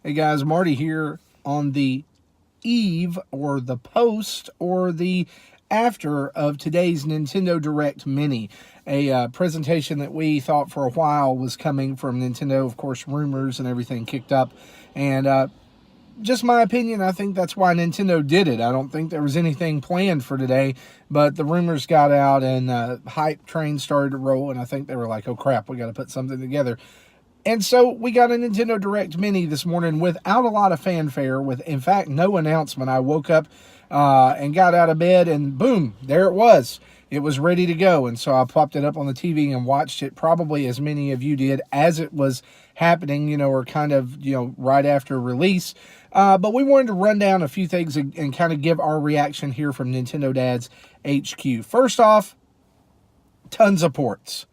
Hey guys, Marty here on the eve or the post or the after of today's Nintendo Direct Mini, a presentation that we thought for a while was coming from Nintendo. Of course, rumors and everything kicked up, and just my opinion, I think that's why Nintendo did it. I don't think there was anything planned for today, but the rumors got out and hype train started to roll, and I think they were like, oh crap, we got to put something together. And so we got a Nintendo Direct Mini this morning without a lot of fanfare, with, in fact, no announcement. I woke up and got out of bed, and boom, there it was. It was ready to go, and so I popped it up on the TV and watched it, probably as many of you did, as it was happening, or kind of, right after release. But we wanted to run down a few things and kind of give our reaction here from Nintendo Dad's HQ. First off, tons of ports.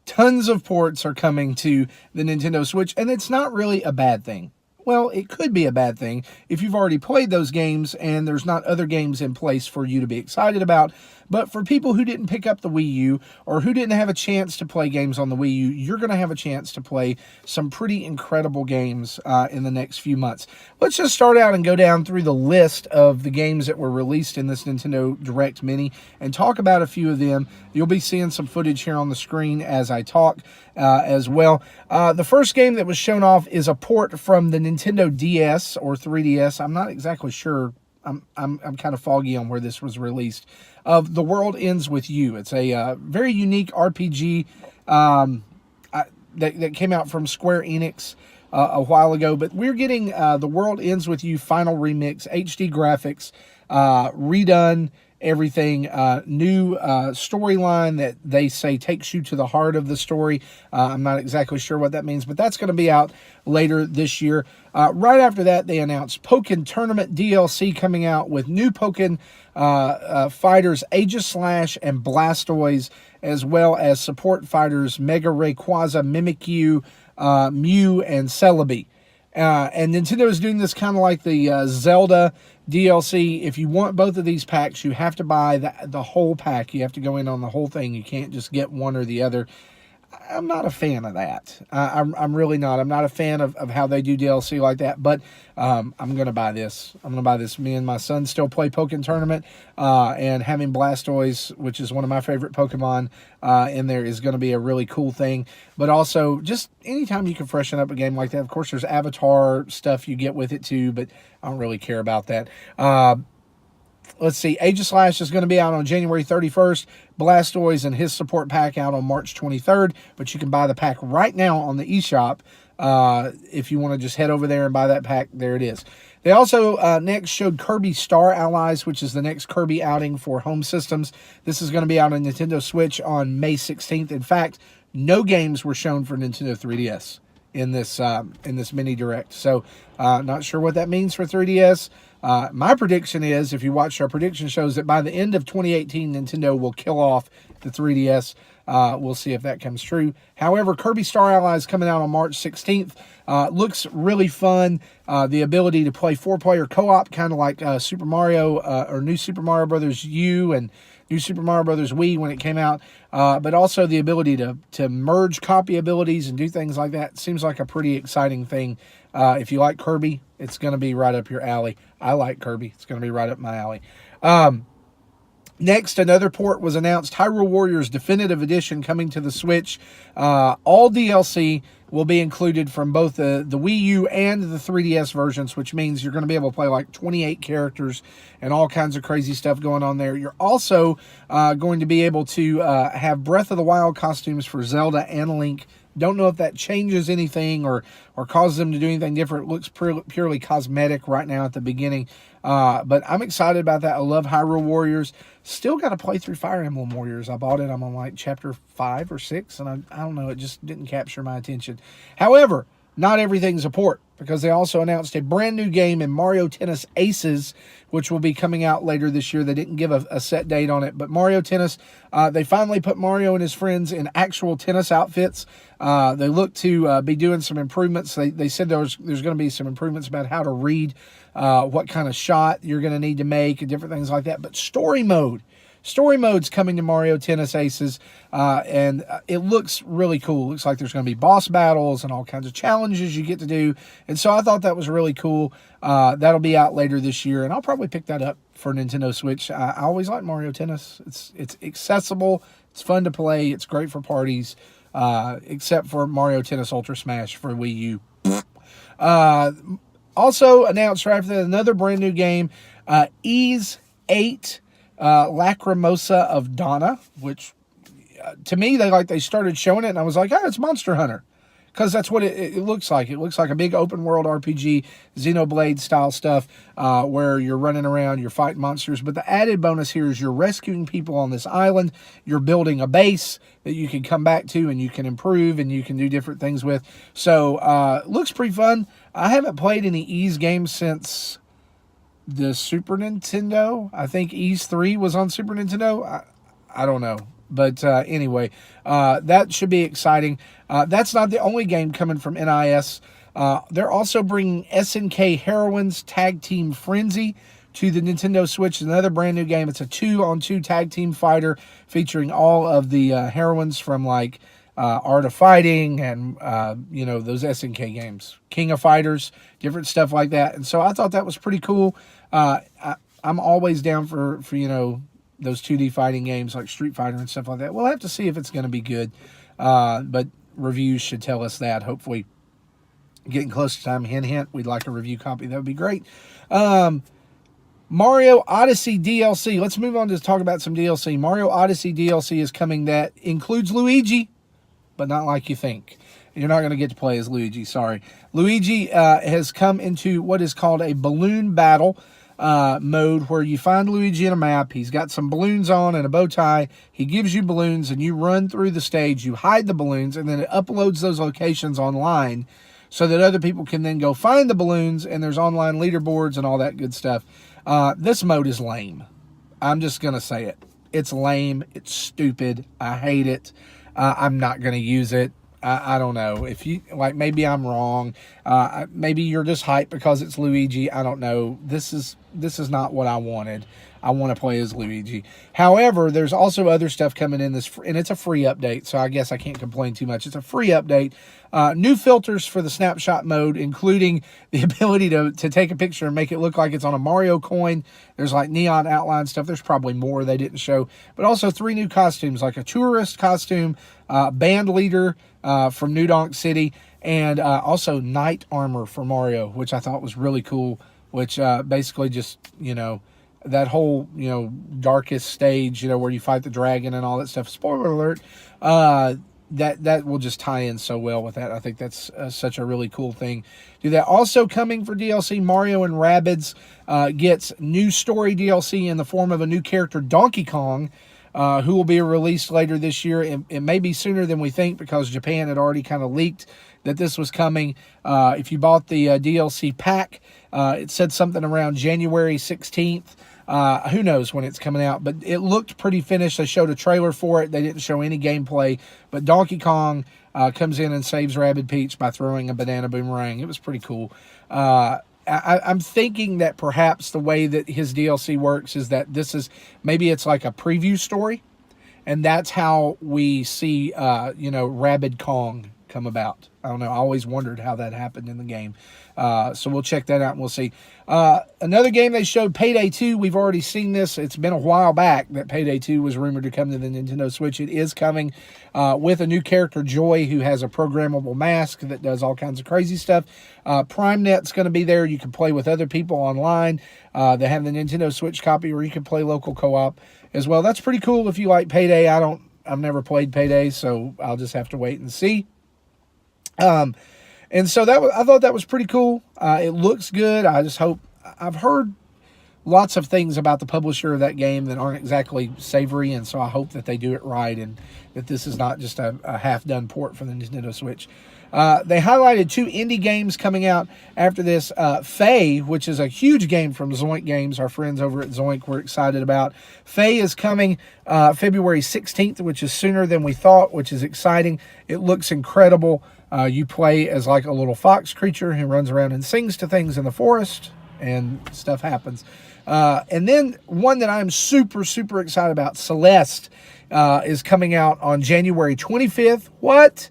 Tons of ports are coming to the Nintendo Switch, and it's not really a bad thing. Well, it could be a bad thing if you've already played those games and there's not other games in place for you to be excited about. But for people who didn't pick up the Wii U or who didn't have a chance to play games on the Wii U, you're going to have a chance to play some pretty incredible games in the next few months. Let's just start out and go down through the list of the games that were released in this Nintendo Direct Mini and talk about a few of them. You'll be seeing some footage here on the screen as I talk as well. The first game that was shown off is a port from the Nintendo DS or 3DS. I'm not exactly sure. I'm kind of foggy on where this was released. Of The World Ends With You. It's a very unique RPG that came out from Square Enix a while ago. But we're getting The World Ends With You Final Remix, HD graphics, redone everything, new storyline that they say takes you to the heart of the story. I'm not exactly sure what that means, but that's going to be out later this year. Right after that, they announced Pokken Tournament DLC coming out with new Pokken fighters Aegislash and Blastoise, as well as support fighters Mega Rayquaza, Mimikyu, Mew, and Celebi. And Nintendo is doing this kind of like the Zelda DLC. If you want both of these packs, you have to buy the whole pack. You have to go in on the whole thing. You can't just get one or the other. I'm not a fan of that. I'm really not. I'm not a fan of how they do DLC like that, but I'm going to buy this. I'm going to buy this. Me and my son still play Pokken Tournament, and having Blastoise, which is one of my favorite Pokemon, in there is going to be a really cool thing. But also, just anytime you can freshen up a game like that, of course, there's Avatar stuff you get with it too, but I don't really care about that. Let's see, Aegislash is going to be out on January 31st. Blastoise and his support pack out on March 23rd. But you can buy the pack right now on the eShop. If you want to just head over there and buy that pack, there it is. They also next showed Kirby Star Allies, which is the next Kirby outing for home systems. This is going to be out on Nintendo Switch on May 16th. In fact, no games were shown for Nintendo 3DS in this mini direct. So not sure what that means for 3DS. My prediction is, if you watch our prediction shows, that by the end of 2018, Nintendo will kill off the 3DS. We'll see if that comes true. However, Kirby Star Allies coming out on March 16th. Looks really fun. The ability to play 4-player co-op, kind of like Super Mario or New Super Mario Brothers U and New Super Mario Brothers Wii when it came out. But also the ability to merge copy abilities and do things like that. Seems like a pretty exciting thing. If you like Kirby, it's going to be right up your alley. I like Kirby. It's going to be right up my alley. Next, another port was announced. Hyrule Warriors Definitive Edition coming to the Switch. All DLC will be included from both the Wii U and the 3DS versions, which means you're going to be able to play like 28 characters and all kinds of crazy stuff going on there. You're also going to be able to have Breath of the Wild costumes for Zelda and Link. Don't know if that changes anything or causes them to do anything different. It looks purely cosmetic right now at the beginning. But I'm excited about that. I love Hyrule Warriors. Still got to play through Fire Emblem Warriors. I bought it. I'm on like chapter 5 or 6, and I don't know. It just didn't capture my attention. However, not everything's a port, because they also announced a brand new game in Mario Tennis Aces, which will be coming out later this year. They didn't give a set date on it, but Mario Tennis, they finally put Mario and his friends in actual tennis outfits. They look to be doing some improvements. They said there's going to be some improvements about how to read what kind of shot you're going to need to make and different things like that. But story mode story modes coming to Mario Tennis Aces, and it looks really cool. It looks like there's going to be boss battles and all kinds of challenges you get to do, and so I thought that was really cool. That'll be out later this year, and I'll probably pick that up for Nintendo Switch. I always like Mario Tennis. It's accessible, it's fun to play, it's great for parties, except for Mario Tennis Ultra Smash for Wii U. Also announced right after that, another brand new game, Ys 8, Lacrimosa of Donna, which to me, they started showing it, and I was like, oh, it's Monster Hunter. Because that's what it looks like. It looks like a big open world RPG, Xenoblade style stuff, where you're running around, you're fighting monsters. But the added bonus here is you're rescuing people on this island. You're building a base that you can come back to and you can improve and you can do different things with. So, looks pretty fun. I haven't played any Ys games since the Super Nintendo. I think Ys 3 was on Super Nintendo. I don't know. But anyway, that should be exciting. That's not the only game coming from NIS. They're also bringing SNK Heroines Tag Team Frenzy to the Nintendo Switch. Another brand new game. It's a 2-on-2 tag team fighter featuring all of the heroines from like Art of Fighting and, those SNK games. King of Fighters, different stuff like that. And so I thought that was pretty cool. I'm always down for those 2D fighting games like Street Fighter and stuff like that. We'll have to see if it's going to be good. But reviews should tell us that. Hopefully, getting close to time. Hint, hint. We'd like a review copy. That would be great. Mario Odyssey DLC. Let's move on to talk about some DLC. Mario Odyssey DLC is coming that includes Luigi, but not like you think. You're not going to get to play as Luigi. Sorry. Luigi has come into what is called a balloon battle mode, where you find Luigi in a map. He's got some balloons on and a bow tie. He gives you balloons and you run through the stage. You hide the balloons and then it uploads those locations online so that other people can then go find the balloons, and there's online leaderboards and all that good stuff. This mode is lame. I'm just going to say it. It's lame. It's stupid. I hate it. I'm not going to use it. I don't know. If you like, maybe I'm wrong. Maybe you're just hyped because it's Luigi. I don't know. This is not what I wanted. I want to play as Luigi. However, there's also other stuff coming in this, and it's a free update, so I guess I can't complain too much. It's a free update. New filters for the snapshot mode, including the ability to take a picture and make it look like it's on a Mario coin. There's like neon outline stuff. There's probably more they didn't show. But also 3 new costumes, like a tourist costume, band leader from New Donk City, and also knight armor for Mario, which I thought was really cool, which basically just, that whole, darkest stage, where you fight the dragon and all that stuff. Spoiler alert. That will just tie in so well with that. I think that's such a really cool thing. Do that. Also coming for DLC, Mario and Rabbids gets new story DLC in the form of a new character, Donkey Kong, who will be released later this year. It may be sooner than we think because Japan had already kind of leaked that this was coming. If you bought the DLC pack, it said something around January 16th. Who knows when it's coming out, but it looked pretty finished. They showed a trailer for it. They didn't show any gameplay, but Donkey Kong comes in and saves Rabbid Peach by throwing a banana boomerang. It was pretty cool. I'm thinking that perhaps the way that his DLC works is that maybe it's like a preview story, and that's how we see, Rabbid Kong come about. I don't know. I always wondered how that happened in the game. So we'll check that out and we'll see. Another game they showed, Payday 2. We've already seen this. It's been a while back that Payday 2 was rumored to come to the Nintendo Switch. It is coming with a new character, Joy, who has a programmable mask that does all kinds of crazy stuff. PrimeNet's going to be there. You can play with other people online. They have the Nintendo Switch copy where you can play local co-op as well. That's pretty cool if you like Payday. I've never played Payday, so I'll just have to wait and see. And so I thought that was pretty cool. It looks good. I just hope. I've heard lots of things about the publisher of that game that aren't exactly savory, and so I hope that they do it right and that this is not just a half-done port for the Nintendo Switch. They highlighted 2 indie games coming out after this. Faye, which is a huge game from Zoink Games, our friends over at Zoink, we're excited about. Faye is coming February 16th, which is sooner than we thought, which is exciting. It looks incredible. You play as like a little fox creature who runs around and sings to things in the forest. and stuff happens. And then one that I'm super, super excited about, Celeste, is coming out on January 25th. What?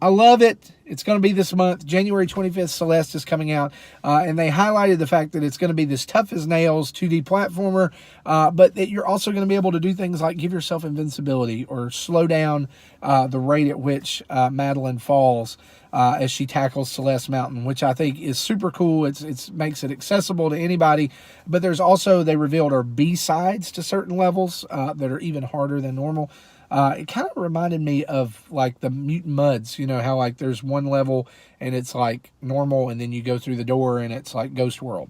I love it. It's going to be this month. January 25th, Celeste is coming out. And they highlighted the fact that it's going to be this tough as nails 2D platformer, but that you're also going to be able to do things like give yourself invincibility or slow down the rate at which Madeline falls as she tackles Celeste Mountain, which I think is super cool. It makes it accessible to anybody. But there's also, they revealed, are B-sides to certain levels that are even harder than normal. It kind of reminded me of like the Mutant Muds, you know, how like there's one level and it's like normal and then you go through the door and it's like Ghost World.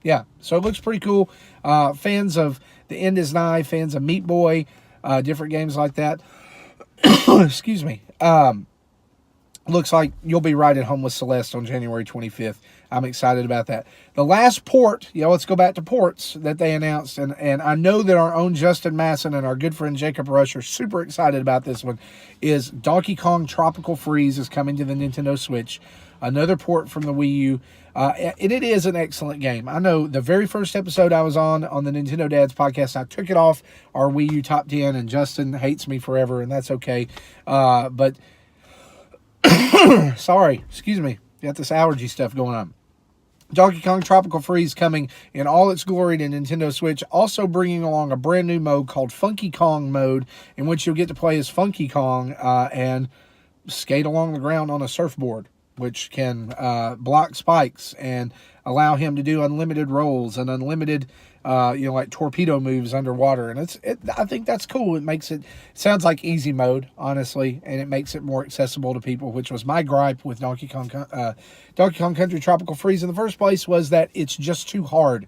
Yeah, so it looks pretty cool. Fans of The End Is Nigh, fans of Meat Boy, different games like that. Excuse me. Looks like you'll be right at home with Celeste on January 25th. I'm excited about that. The last port, let's go back to ports that they announced, and I know that our own Justin Masson and our good friend Jacob Rush are super excited about this one, is Donkey Kong Tropical Freeze is coming to the Nintendo Switch. Another port from the Wii U. And it is an excellent game. I know the very first episode I was on the Nintendo Dads podcast, I took it off our Wii U Top 10, and Justin hates me forever, and that's okay. But sorry, excuse me, got this allergy stuff going on. Donkey Kong Tropical Freeze coming in all its glory to Nintendo Switch, also bringing along a brand new mode called Funky Kong mode, in which you'll get to play as Funky Kong and skate along the ground on a surfboard, which can block spikes and allow him to do unlimited rolls and unlimited like torpedo moves underwater. And I think that's cool. It makes it sounds like easy mode, honestly, and it makes it more accessible to people, which was my gripe with Donkey Kong Country Tropical Freeze in the first place, was that it's just too hard.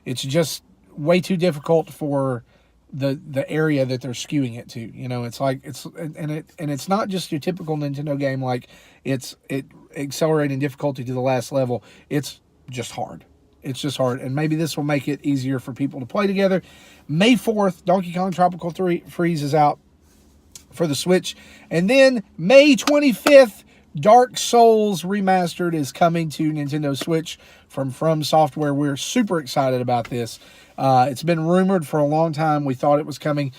It's just way too difficult for the area that they're skewing it to. You know, it's like it's not just your typical Nintendo game, like it's accelerating difficulty to the last level. It's just hard. It's just hard, and maybe this will make it easier for people to play together. May 4th, Donkey Kong Tropical Freeze is out for the Switch. And then May 25th, Dark Souls Remastered is coming to Nintendo Switch from Software. We're super excited about this. It's been rumored for a long time. We thought it was coming.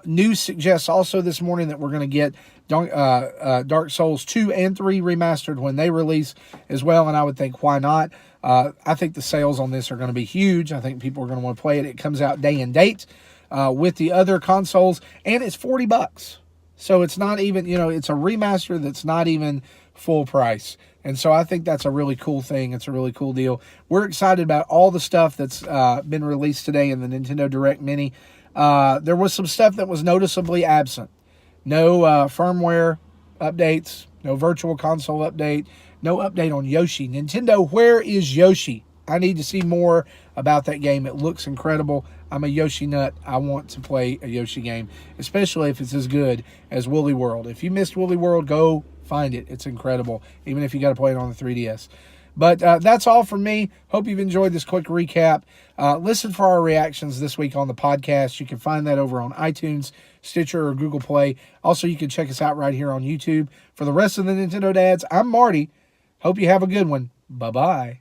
News suggests also this morning that we're going to get Dark Souls 2 and 3 remastered when they release as well, and I would think, why not? I think the sales on this are going to be huge. I think people are going to want to play it. It comes out day and date with the other consoles, and it's $40. So it's not even, it's a remaster that's not even full price. And so I think that's a really cool thing. It's a really cool deal. We're excited about all the stuff that's been released today in the Nintendo Direct Mini. There was some stuff that was noticeably absent. No firmware updates, no virtual console update, no update on Yoshi. Nintendo, where is Yoshi? I need to see more about that game. It looks incredible. I'm a Yoshi nut. I want to play a Yoshi game, especially if it's as good as Woolly World. If you missed Woolly World, go find it. It's incredible, even if you got to play it on the 3DS. But that's all from me. Hope you've enjoyed this quick recap. Listen for our reactions this week on the podcast. You can find that over on iTunes, Stitcher, or Google Play. Also, you can check us out right here on YouTube. For the rest of the Nintendo Dads, I'm Marty. Hope you have a good one. Bye-bye.